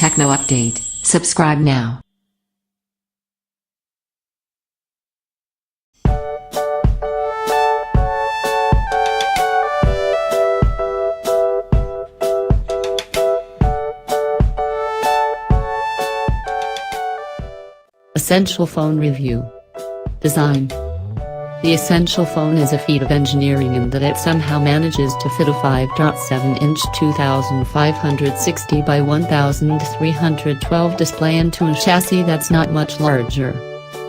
Techno update. Subscribe now. Essential Phone Review. Design. The Essential Phone is a feat of engineering in that it somehow manages to fit a 5.7-inch 2560 by 1312 display into a chassis that's not much larger.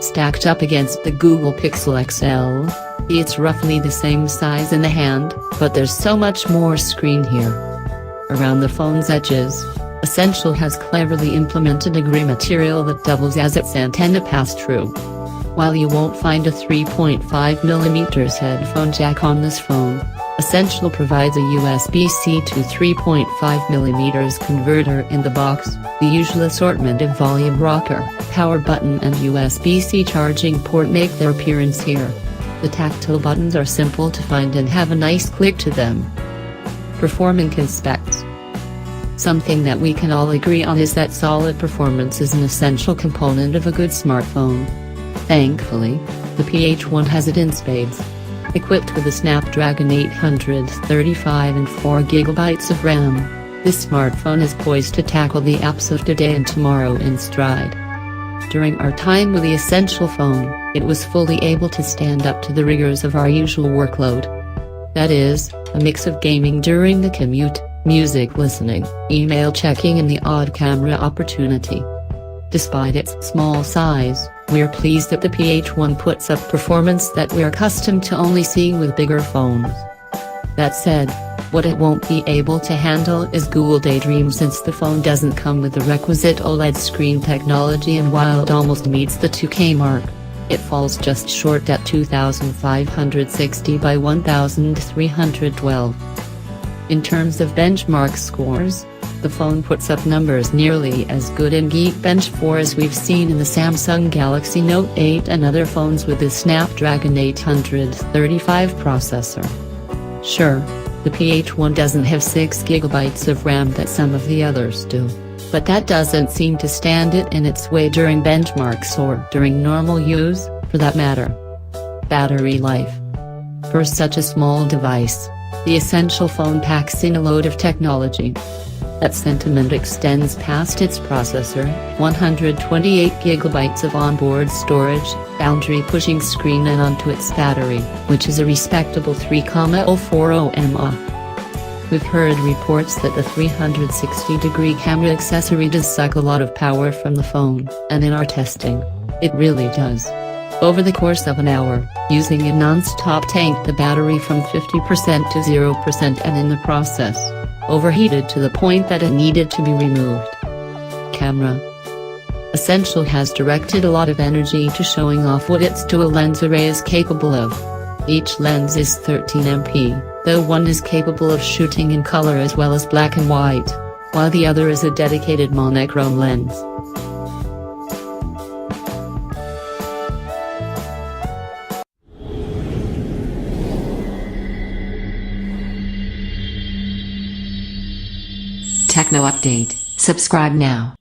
Stacked up against the Google Pixel XL, it's roughly the same size in the hand, but there's so much more screen here. Around the phone's edges, Essential has cleverly implemented a gray material that doubles as its antenna pass-through. While you won't find a 3.5mm headphone jack on this phone, Essential provides a USB-C to 3.5mm converter in the box, the usual assortment of volume rocker, power button and USB-C charging port make their appearance here. The tactile buttons are simple to find and have a nice click to them. Performance specs. Something that we can all agree on is that solid performance is an essential component of a good smartphone. Thankfully, the PH1 has it in spades. Equipped with a Snapdragon 835 and 4GB of RAM, this smartphone is poised to tackle the apps of today and tomorrow in stride. During our time with the Essential phone, it was fully able to stand up to the rigors of our usual workload. That is, a mix of gaming during the commute, music listening, email checking and the odd camera opportunity. Despite its small size, we're pleased that the PH1 puts up performance that we're accustomed to only seeing with bigger phones. That said, what it won't be able to handle is Google Daydream since the phone doesn't come with the requisite OLED screen technology, and while it almost meets the 2K mark, it falls just short at 2560 by 1312. In terms of benchmark scores, the phone puts up numbers nearly as good in Geekbench 4 as we've seen in the Samsung Galaxy Note 8 and other phones with the Snapdragon 835 processor. Sure, the PH1 doesn't have 6GB of RAM that some of the others do, but that doesn't seem to stand it in its way during benchmarks or during normal use, for that matter. Battery life. For such a small device, the Essential phone packs in a load of technology. That sentiment extends past its processor, 128GB of onboard storage, boundary-pushing screen and onto its battery, which is a respectable 3,040 mAh. We've heard reports that the 360-degree camera accessory does suck a lot of power from the phone, and in our testing, it really does. Over the course of an hour, using it non-stop tanked the battery from 50% to 0% and in the process, overheated to the point that it needed to be removed. Camera. Essential has directed a lot of energy to showing off what its dual lens array is capable of. Each lens is 13MP, though one is capable of shooting in color as well as black and white, while the other is a dedicated monochrome lens. Techno update. Subscribe now.